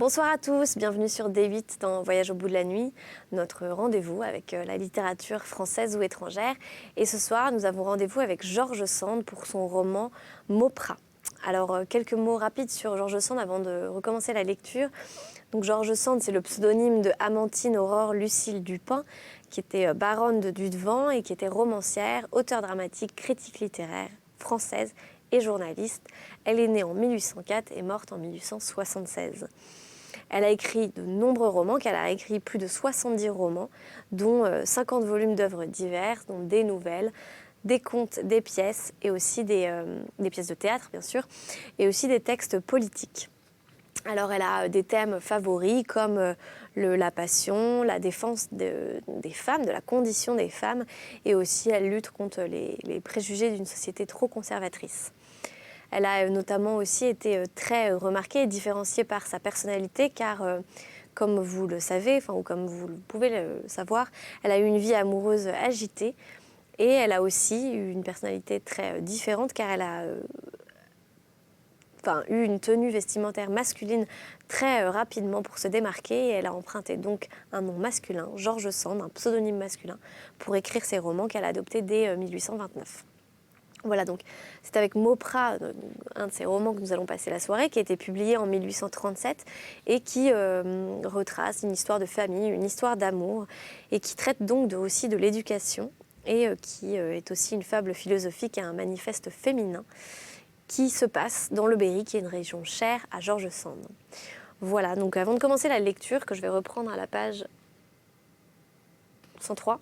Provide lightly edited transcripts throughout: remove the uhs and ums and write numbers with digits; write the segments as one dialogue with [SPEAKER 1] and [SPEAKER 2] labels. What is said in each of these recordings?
[SPEAKER 1] Bonsoir à tous, bienvenue sur D8 dans Voyage au bout de la nuit, notre rendez-vous avec la littérature française ou étrangère. Et ce soir, nous avons rendez-vous avec George Sand pour son roman Mauprat. Alors, quelques mots rapides sur George Sand avant de recommencer la lecture. Donc, George Sand, c'est le pseudonyme de Amantine Aurore Lucille Dupin, qui était baronne de Dudevant et qui était romancière, auteure dramatique, critique littéraire française et journaliste. Elle est née en 1804 et morte en 1876. Elle a écrit de nombreux romans, qu'elle a écrit plus de 70 romans, dont 50 volumes d'œuvres diverses, dont des nouvelles, des contes, des pièces, et aussi des pièces de théâtre, bien sûr, et aussi des textes politiques. Alors, elle a des thèmes favoris comme la passion, la défense des femmes, de la condition des femmes, et aussi elle lutte contre les préjugés d'une société trop conservatrice. Elle a notamment aussi été très remarquée et différenciée par sa personnalité car, comme vous le savez, ou comme vous pouvez le savoir, elle a eu une vie amoureuse agitée et elle a aussi eu une personnalité très différente car elle a eu une tenue vestimentaire masculine très rapidement pour se démarquer et elle a emprunté donc un nom masculin, George Sand, un pseudonyme masculin, pour écrire ses romans qu'elle a adoptés dès 1829. Voilà, donc c'est avec Mauprat, un de ces romans que nous allons passer la soirée, qui a été publié en 1837 et qui retrace une histoire de famille, une histoire d'amour et qui traite donc aussi de l'éducation et qui est aussi une fable philosophique et un manifeste féminin qui se passe dans le Berry, qui est une région chère à George Sand. Voilà, donc avant de commencer la lecture, que je vais reprendre à la page 103,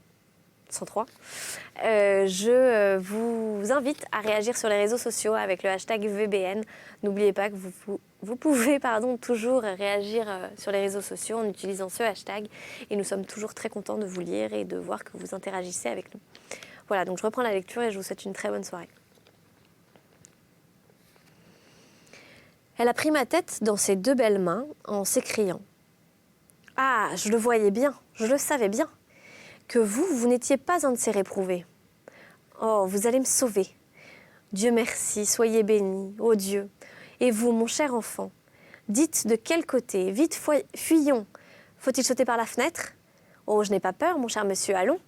[SPEAKER 1] je vous invite à réagir sur les réseaux sociaux avec le hashtag VBN. N'oubliez pas que vous pouvez toujours réagir sur les réseaux sociaux en utilisant ce hashtag. Et nous sommes toujours très contents de vous lire et de voir que vous interagissez avec nous. Voilà, donc je reprends la lecture et je vous souhaite une très bonne soirée. Elle a pris ma tête dans ses deux belles mains en s'écriant « Ah, je le voyais bien, je le savais bien !» que vous n'étiez pas un de ces réprouvés. Oh, vous allez me sauver. Dieu merci, soyez béni, ô Dieu. Et vous, mon cher enfant, dites de quel côté, vite fuyons. Faut-il sauter par la fenêtre? Oh, je n'ai pas peur, mon cher monsieur, allons.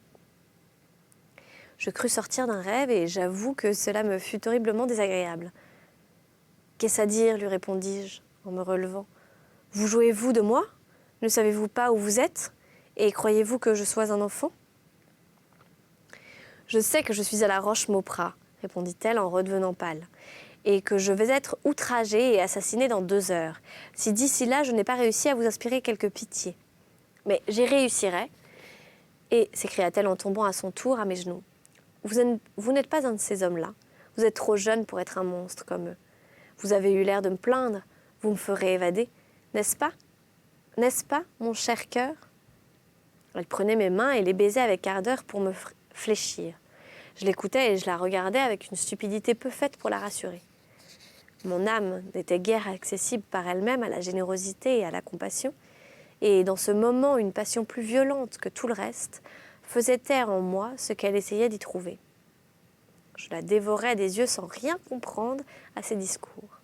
[SPEAKER 1] Je crus sortir d'un rêve et j'avoue que cela me fut horriblement désagréable. Qu'est-ce à dire, lui répondis-je en me relevant. Vous jouez-vous de moi? Ne savez-vous pas où vous êtes? Et croyez-vous que je sois un enfant? Je sais que je suis à la roche Mauprat, répondit-elle en redevenant pâle, et que je vais être outragée et assassinée dans 2 heures, si d'ici là je n'ai pas réussi à vous inspirer quelque pitié. Mais j'y réussirai, et s'écria-t-elle en tombant à son tour à mes genoux. Vous n'êtes pas un de ces hommes-là, vous êtes trop jeune pour être un monstre comme eux. Vous avez eu l'air de me plaindre, vous me ferez évader, n'est-ce pas? N'est-ce pas, mon cher cœur? Elle prenait mes mains et les baisait avec ardeur pour me fléchir. Je l'écoutais et je la regardais avec une stupidité peu faite pour la rassurer. Mon âme n'était guère accessible par elle-même à la générosité et à la compassion, et dans ce moment, une passion plus violente que tout le reste faisait taire en moi ce qu'elle essayait d'y trouver. Je la dévorais des yeux sans rien comprendre à ses discours.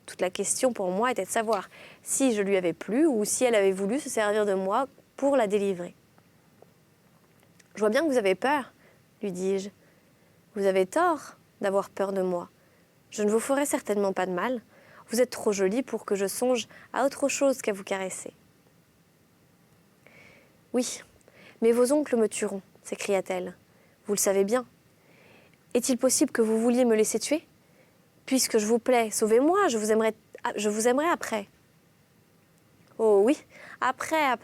[SPEAKER 1] Toute la question pour moi était de savoir si je lui avais plu ou si elle avait voulu se servir de moi pour la délivrer. « Je vois bien que vous avez peur, » lui dis-je. « Vous avez tort d'avoir peur de moi. Je ne vous ferai certainement pas de mal. Vous êtes trop jolie pour que je songe à autre chose qu'à vous caresser. »« Oui, mais vos oncles me tueront, » s'écria-t-elle. « Vous le savez bien. Est-il possible que vous vouliez me laisser tuer? Puisque je vous plais, sauvez-moi, je vous aimerai après. »« Oh oui, après, »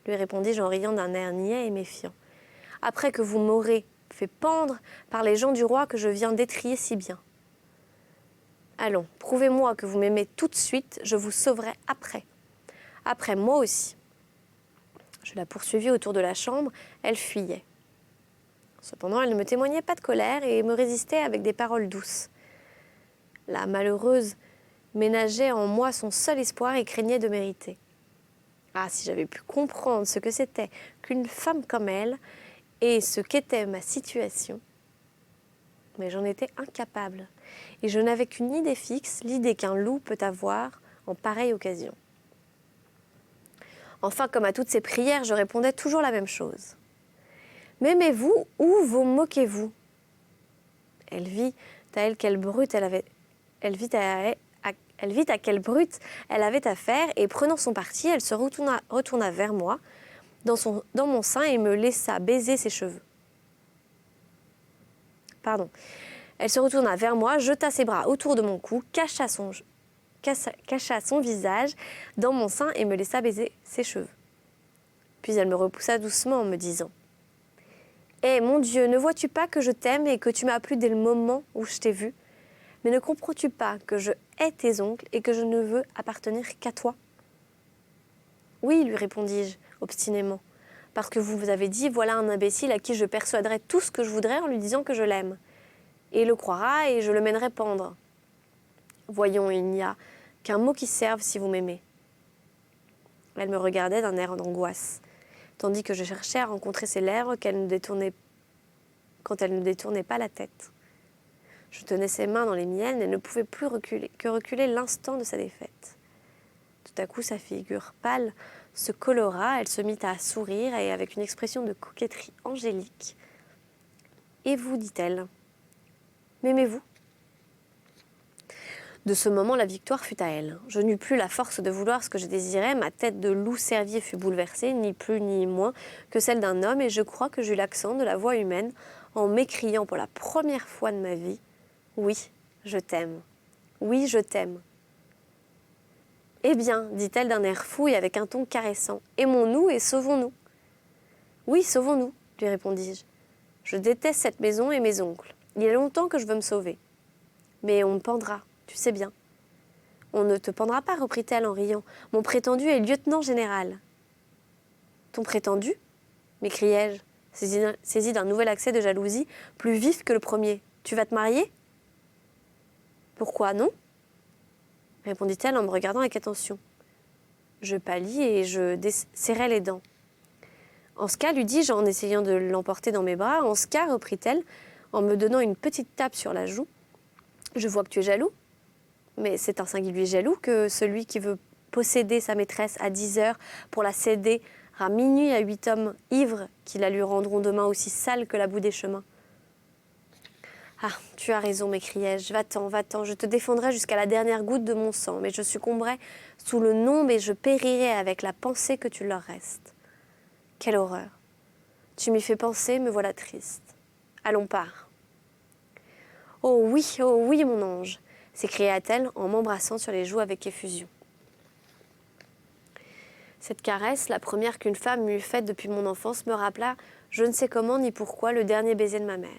[SPEAKER 1] lui répondis-je en riant d'un air niais et méfiant. « Après que vous m'aurez fait pendre par les gens du roi que je viens d'étriller si bien. Allons, prouvez-moi que vous m'aimez tout de suite, je vous sauverai après. Après, moi aussi. » Je la poursuivis autour de la chambre, elle fuyait. Cependant, elle ne me témoignait pas de colère et me résistait avec des paroles douces. La malheureuse ménageait en moi son seul espoir et craignait de m'irriter. Ah, si j'avais pu comprendre ce que c'était qu'une femme comme elle et ce qu'était ma situation. Mais j'en étais incapable et je n'avais qu'une idée fixe, l'idée qu'un loup peut avoir en pareille occasion. Enfin, comme à toutes ses prières, je répondais toujours la même chose. M'aimez-vous ou vous moquez-vous? Elle vit à elle quelle brute elle vit à quelle brute elle avait affaire et prenant son parti, elle se retourna vers moi dans mon sein et me laissa baiser ses cheveux. Pardon. Elle se retourna vers moi, jeta ses bras autour de mon cou, cacha son visage dans mon sein et me laissa baiser ses cheveux. Puis elle me repoussa doucement en me disant « Eh mon Dieu, ne vois-tu pas que je t'aime et que tu m'as plu dès le moment où je t'ai vu? Mais ne comprends-tu pas que je hais tes oncles et que je ne veux appartenir qu'à toi ?» « Oui, lui répondis-je obstinément, parce que vous avez dit, voilà un imbécile à qui je persuaderai tout ce que je voudrais en lui disant que je l'aime. Et il le croira et je le mènerai pendre. Voyons, il n'y a qu'un mot qui serve si vous m'aimez. » Elle me regardait d'un air d'angoisse, tandis que je cherchais à rencontrer ses lèvres quand elle ne détournait pas la tête. Je tenais ses mains dans les miennes et ne pouvais plus reculer l'instant de sa défaite. Tout à coup, sa figure pâle se colora, elle se mit à sourire et avec une expression de coquetterie angélique. « Et vous, dit-elle, m'aimez-vous » De ce moment, la victoire fut à elle. Je n'eus plus la force de vouloir ce que je désirais, ma tête de loup-cervier fut bouleversée, ni plus ni moins que celle d'un homme, et je crois que j'eus l'accent de la voix humaine en m'écriant pour la première fois de ma vie « Oui, je t'aime. Oui, je t'aime. » « Eh bien, dit-elle d'un air fou et avec un ton caressant, aimons-nous et sauvons-nous. »« Oui, sauvons-nous, lui répondis-je. Je déteste cette maison et mes oncles. Il y a longtemps que je veux me sauver. Mais on me pendra, tu sais bien. »« On ne te pendra pas, reprit-elle en riant. Mon prétendu est lieutenant général. »« Ton prétendu ?» m'écriai-je, saisi d'un nouvel accès de jalousie, plus vif que le premier. Tu vas te marier ? Pourquoi non ? Répondit-elle en me regardant avec attention. Je pâlis et je serrai les dents. En ce cas, lui dis-je en essayant de l'emporter dans mes bras, en ce cas, reprit-elle, en me donnant une petite tape sur la joue, je vois que tu es jaloux. Mais c'est un singulier jaloux que celui qui veut posséder sa maîtresse à 10 heures pour la céder à minuit à 8 hommes ivres qui la lui rendront demain aussi sale que la boue des chemins. « Ah, tu as raison, m'écriai-je, va-t'en, va-t'en, je te défendrai jusqu'à la dernière goutte de mon sang, mais je succomberai sous le nombre et je périrai avec la pensée que tu leur restes. Quelle horreur! Tu m'y fais penser, me voilà triste. Allons, pars. »« oh oui, mon ange !» s'écria-t-elle en m'embrassant sur les joues avec effusion. Cette caresse, la première qu'une femme m'eût faite depuis mon enfance, me rappela, je ne sais comment ni pourquoi, le dernier baiser de ma mère.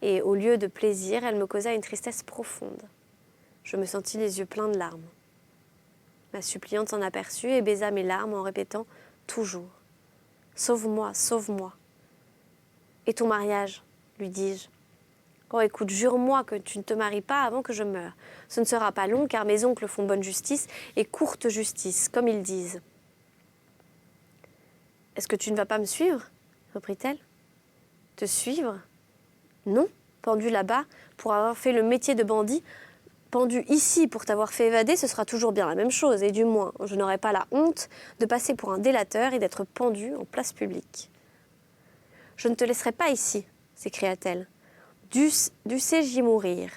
[SPEAKER 1] Et au lieu de plaisir, elle me causa une tristesse profonde. Je me sentis les yeux pleins de larmes. Ma suppliante s'en aperçut et baisa mes larmes en répétant toujours « Sauve-moi, sauve-moi !»« Et ton mariage ?» lui dis-je. « Oh, écoute, jure-moi que tu ne te maries pas avant que je meure. Ce ne sera pas long, car mes oncles font bonne justice et courte justice, comme ils disent. »« Est-ce que tu ne vas pas me suivre ?» reprit-elle. « Te suivre ? Non, pendu là-bas pour avoir fait le métier de bandit, pendu ici pour t'avoir fait évader, ce sera toujours bien la même chose, et du moins, je n'aurai pas la honte de passer pour un délateur et d'être pendu en place publique. »« Je ne te laisserai pas ici, s'écria-t-elle. Dussé-je y mourir.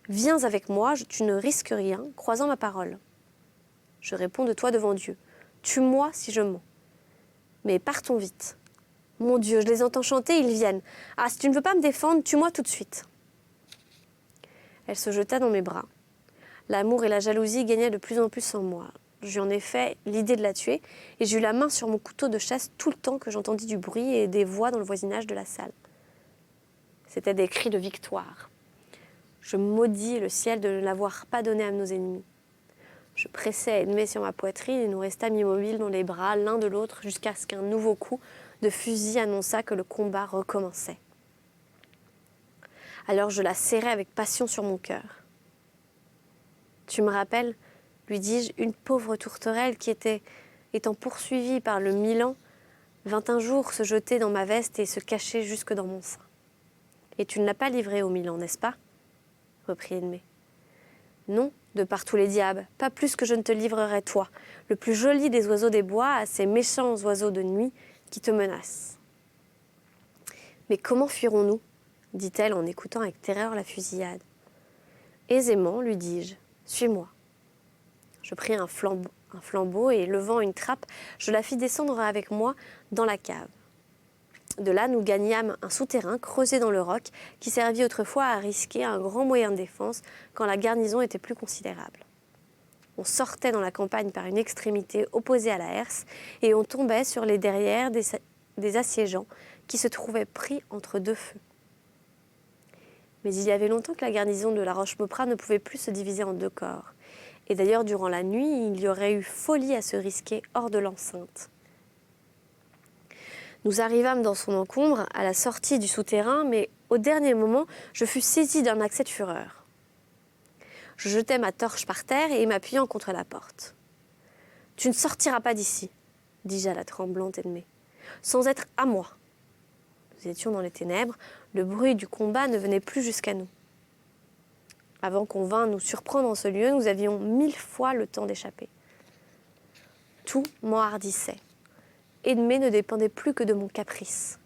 [SPEAKER 1] Viens avec moi, tu ne risques rien, croisant ma parole. Je réponds de toi devant Dieu. Tue-moi si je mens. Mais partons vite. Mon Dieu, je les entends chanter, ils viennent. Ah, si tu ne veux pas me défendre, tue-moi tout de suite. » Elle se jeta dans mes bras. L'amour et la jalousie gagnaient de plus en plus en moi. J'eus en effet l'idée de la tuer et j'eus la main sur mon couteau de chasse tout le temps que j'entendis du bruit et des voix dans le voisinage de la salle. C'étaient des cris de victoire. Je maudis le ciel de ne l'avoir pas donné à nos ennemis. Je pressai Edmé sur ma poitrine et nous restâmes immobiles dans les bras l'un de l'autre jusqu'à ce qu'un nouveau coup de fusil annonça que le combat recommençait. Alors je la serrai avec passion sur mon cœur. « Tu me rappelles, lui dis-je, une pauvre tourterelle qui étant poursuivie par le Milan, vint un jour se jeter dans ma veste et se cacher jusque dans mon sein. Et tu ne l'as pas livrée au Milan, n'est-ce pas ? reprit Edmé. Non, de par tous les diables, pas plus que je ne te livrerai toi, le plus joli des oiseaux des bois, à ces méchants oiseaux de nuit qui te menacent. » « Mais comment fuirons-nous » dit-elle en écoutant avec terreur la fusillade. « Aisément, lui dis-je, suis-moi. » Je pris un flambeau et, levant une trappe, je la fis descendre avec moi dans la cave. De là, nous gagnâmes un souterrain creusé dans le roc qui servit autrefois à risquer un grand moyen de défense quand la garnison était plus considérable. On sortait dans la campagne par une extrémité opposée à la herse et on tombait sur les derrières des assiégeants qui se trouvaient pris entre deux feux. Mais il y avait longtemps que la garnison de la Roche-Maupradt ne pouvait plus se diviser en deux corps. Et d'ailleurs, durant la nuit, il y aurait eu folie à se risquer hors de l'enceinte. Nous arrivâmes dans son encombre, à la sortie du souterrain, mais au dernier moment, je fus saisie d'un accès de fureur. Je jetai ma torche par terre et m'appuyant contre la porte. « Tu ne sortiras pas d'ici, » dis-je à la tremblante ennemie, « sans être à moi. » Nous étions dans les ténèbres, le bruit du combat ne venait plus jusqu'à nous. Avant qu'on vînt nous surprendre en ce lieu, nous avions 1000 fois le temps d'échapper. Tout m'enhardissait. Edmée ne dépendait plus que de mon caprice.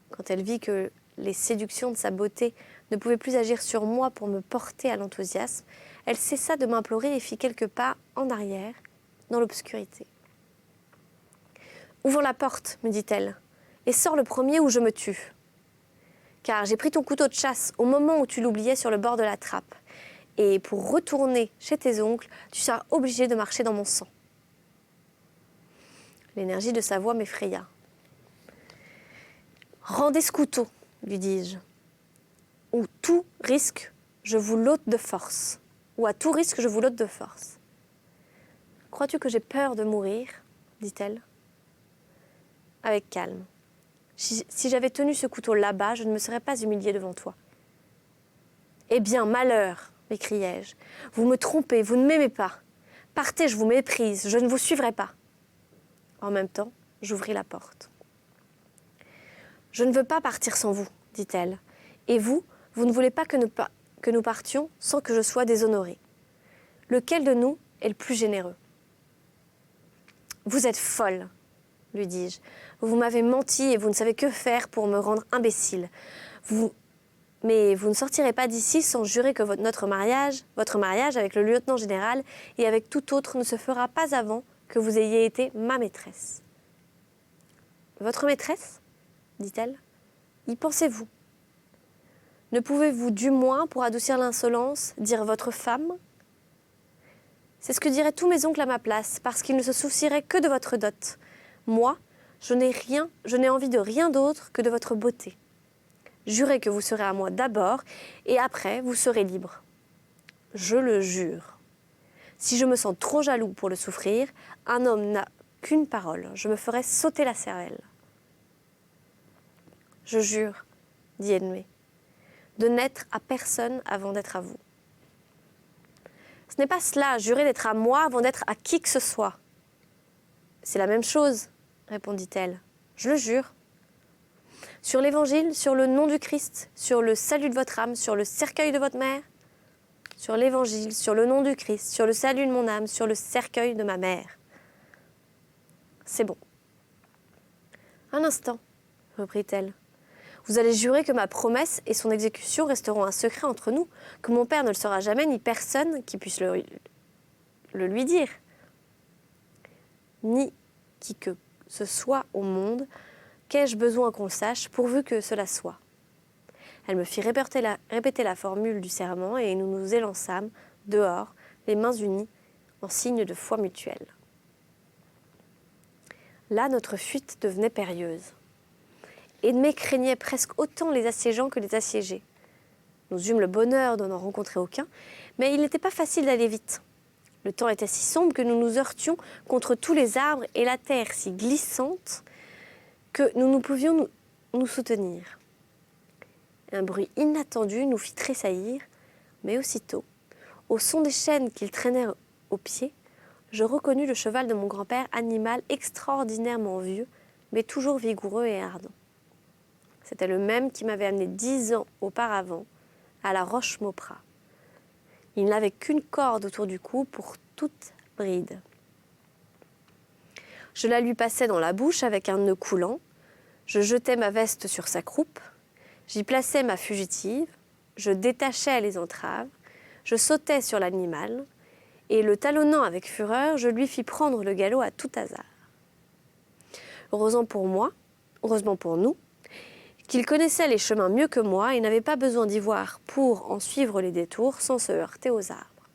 [SPEAKER 1] Quand elle vit que les séductions de sa beauté ne pouvaient plus agir sur moi pour me porter à l'enthousiasme, elle cessa de m'implorer et fit quelques pas en arrière, dans l'obscurité. « Ouvre la porte, me dit-elle, et sors le premier ou je me tue. Car j'ai pris ton couteau de chasse au moment où tu l'oubliais sur le bord de la trappe. Et pour retourner chez tes oncles, tu seras obligé de marcher dans mon sang. » L'énergie de sa voix m'effraya. « Rendez ce couteau, lui dis-je. Ou tout risque, je vous l'ôte de force. Ou à tout risque, je vous l'ôte de force. »« Crois-tu que j'ai peur de mourir ?» dit-elle. Avec calme. Si j'avais tenu ce couteau là-bas, je ne me serais pas humiliée devant toi. »« Eh bien, malheur !» m'écriai-je. « Vous me trompez, vous ne m'aimez pas. Partez, je vous méprise, je ne vous suivrai pas. » En même temps, j'ouvris la porte. « Je ne veux pas partir sans vous, dit-elle. Et vous, vous ne voulez pas que nous partions sans que je sois déshonorée. Lequel de nous est le plus généreux ?»« Vous êtes folle, lui dis-je. Vous m'avez menti et vous ne savez que faire pour me rendre imbécile. Mais vous ne sortirez pas d'ici sans jurer que votre mariage avec le lieutenant général et avec tout autre ne se fera pas avant que vous ayez été ma maîtresse. »« Votre maîtresse ?» dit-elle. « Y pensez-vous ? Ne pouvez-vous du moins, pour adoucir l'insolence, dire votre femme ? C'est ce que diraient tous mes oncles à ma place, parce qu'ils ne se soucieraient que de votre dot. Moi, je n'ai envie de rien d'autre que de votre beauté. Jurez que vous serez à moi d'abord, et après, vous serez libre. Je le jure. Si je me sens trop jaloux pour le souffrir, un homme n'a qu'une parole, je me ferai sauter la cervelle. »« Je jure, dit Edmée, de n'être à personne avant d'être à vous. »« Ce n'est pas cela, jurer d'être à moi avant d'être à qui que ce soit. »« C'est la même chose, répondit-elle. Je le jure. Sur l'Évangile, sur le nom du Christ, sur le salut de votre âme, sur le cercueil de votre mère. Sur l'Évangile, sur le nom du Christ, sur le salut de mon âme, sur le cercueil de ma mère. C'est bon. Un instant, reprit-elle. Vous allez jurer que ma promesse et son exécution resteront un secret entre nous, que mon père ne le saura jamais, ni personne qui puisse le lui dire. Ni qui que ce soit au monde, qu'ai-je besoin qu'on le sache, pourvu que cela soit. Elle me fit répéter la formule du serment et nous nous élançâmes dehors, les mains unies, en signe de foi mutuelle. Là, notre fuite devenait périlleuse. Edmée craignait presque autant les assiégeants que les assiégés. Nous eûmes le bonheur de n'en rencontrer aucun, mais il n'était pas facile d'aller vite. Le temps était si sombre que nous nous heurtions contre tous les arbres et la terre si glissante que nous ne pouvions nous soutenir. Un bruit inattendu nous fit tressaillir, mais aussitôt, au son des chaînes qu'il traînait aux pieds, je reconnus le cheval de mon grand-père, animal extraordinairement vieux, mais toujours vigoureux et ardent. C'était le même qui m'avait amené 10 ans auparavant à la Roche-Maupradt. Il n'avait qu'une corde autour du cou pour toute bride. Je la lui passais dans la bouche avec un nœud coulant. Je jetais ma veste sur sa croupe. J'y plaçais ma fugitive. Je détachais les entraves. Je sautais sur l'animal. Et le talonnant avec fureur, je lui fis prendre le galop à tout hasard. Heureusement pour moi, heureusement pour nous, qu'il connaissait les chemins mieux que moi et n'avait pas besoin d'y voir pour en suivre les détours sans se heurter aux arbres.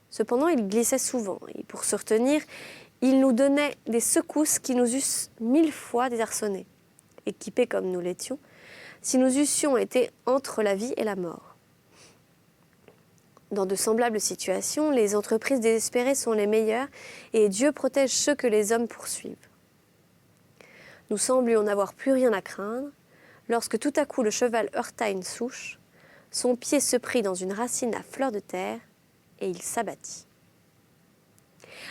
[SPEAKER 1] Cependant, il glissait souvent et pour se retenir, il nous donnait des secousses qui nous eussent 1000 fois désarçonnés, équipés comme nous l'étions, si nous eussions été entre la vie et la mort. Dans de semblables situations, les entreprises désespérées sont les meilleures et Dieu protège ceux que les hommes poursuivent. Nous semblions n'avoir plus rien à craindre, lorsque tout à coup le cheval heurta une souche, son pied se prit dans une racine à fleur de terre et il s'abattit.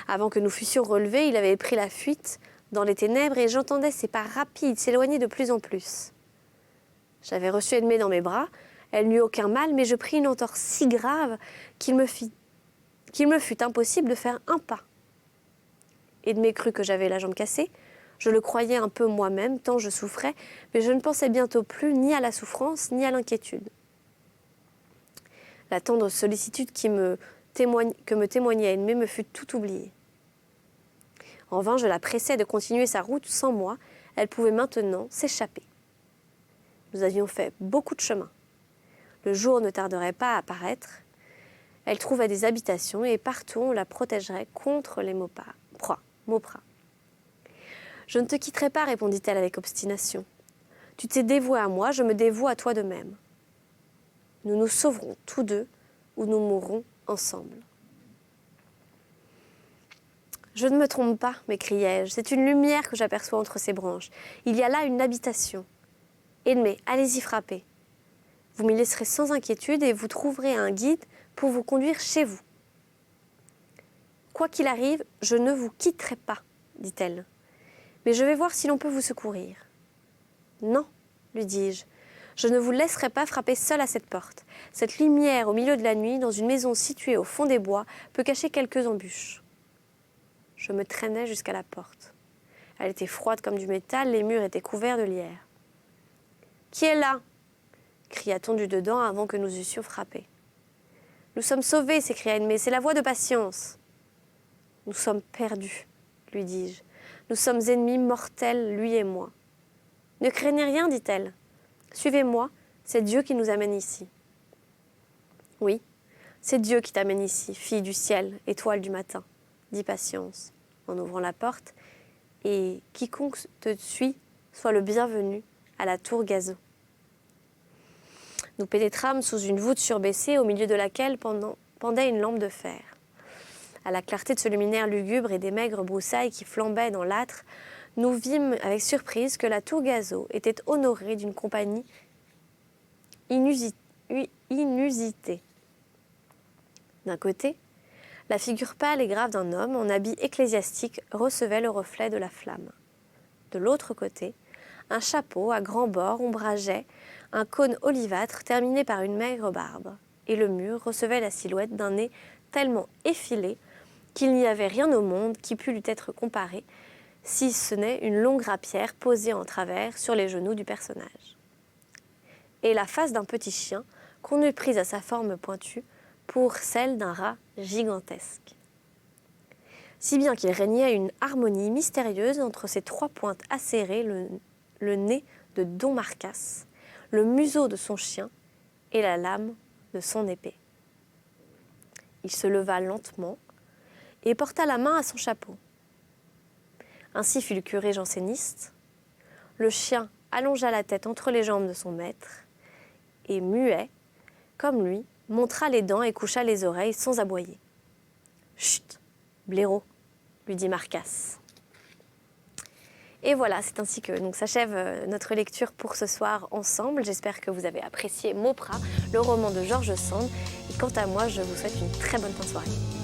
[SPEAKER 1] Avant que nous fussions relevés, il avait pris la fuite dans les ténèbres et j'entendais ses pas rapides s'éloigner de plus en plus. J'avais reçu Edmé dans mes bras, elle n'eut aucun mal, mais je pris une entorse si grave qu'il me fut impossible de faire un pas. Edmé crut que j'avais la jambe cassée. Je le croyais un peu moi-même, tant je souffrais, mais je ne pensais bientôt plus ni à la souffrance, ni à l'inquiétude. La tendre sollicitude que me témoignait Edmé me fut tout oubliée. En vain, je la pressais de continuer sa route sans moi. Elle pouvait maintenant s'échapper. Nous avions fait beaucoup de chemin. Le jour ne tarderait pas à paraître. Elle trouvait des habitations et partout on la protégerait contre les maupras. « Je ne te quitterai pas, répondit-elle avec obstination. Tu t'es dévoué à moi, je me dévoue à toi de même. Nous nous sauverons tous deux ou nous mourrons ensemble. » « Je ne me trompe pas, m'écriai-je, c'est une lumière que j'aperçois entre ces branches. Il y a là une habitation. Edmé, allez-y frapper. Vous m'y laisserez sans inquiétude et vous trouverez un guide pour vous conduire chez vous. Quoi qu'il arrive, je ne vous quitterai pas, dit-elle. Mais je vais voir si l'on peut vous secourir. Non, lui dis-je, je ne vous laisserai pas frapper seul à cette porte. Cette lumière au milieu de la nuit, dans une maison située au fond des bois, peut cacher quelques embûches. Je me traînai jusqu'à la porte. Elle était froide comme du métal, les murs étaient couverts de lierre. « Qui est là ?» cria-t-on du dedans avant que nous eussions frappé. « Nous sommes sauvés !» s'écria Edmé, « c'est la voix de Patience !»« Nous sommes perdus !» lui dis-je. « Nous sommes ennemis mortels, lui et moi. »« Ne craignez rien, dit-elle. Suivez-moi, c'est Dieu qui nous amène ici. »« Oui, c'est Dieu qui t'amène ici, fille du ciel, étoile du matin, » dit Patience, en ouvrant la porte, « et quiconque te suit soit le bienvenu à la tour Gazeau. » Nous pénétrâmes sous une voûte surbaissée au milieu de laquelle pendait une lampe de fer. À la clarté de ce luminaire lugubre et des maigres broussailles qui flambaient dans l'âtre, nous vîmes avec surprise que la tour Gazeau était honorée d'une compagnie inusitée. D'un côté, la figure pâle et grave d'un homme en habit ecclésiastique recevait le reflet de la flamme. De l'autre côté, un chapeau à grands bords ombrageait un cône olivâtre terminé par une maigre barbe, et le mur recevait la silhouette d'un nez tellement effilé qu'il n'y avait rien au monde qui pût lui être comparé, si ce n'est une longue rapière posée en travers sur les genoux du personnage. Et la face d'un petit chien qu'on eût prise à sa forme pointue pour celle d'un rat gigantesque. Si bien qu'il régnait une harmonie mystérieuse entre ces trois pointes acérées, le nez de Don Marcasse, le museau de son chien et la lame de son épée. Il se leva lentement et porta la main à son chapeau. Ainsi fit le curé janséniste. Le chien allongea la tête entre les jambes de son maître et, muet, comme lui, montra les dents et coucha les oreilles sans aboyer. « Chut, blaireau !» lui dit Marcasse. Et voilà, c'est ainsi que s'achève notre lecture pour ce soir ensemble. J'espère que vous avez apprécié Mauprat, le roman de George Sand. Et quant à moi, je vous souhaite une très bonne fin de soirée.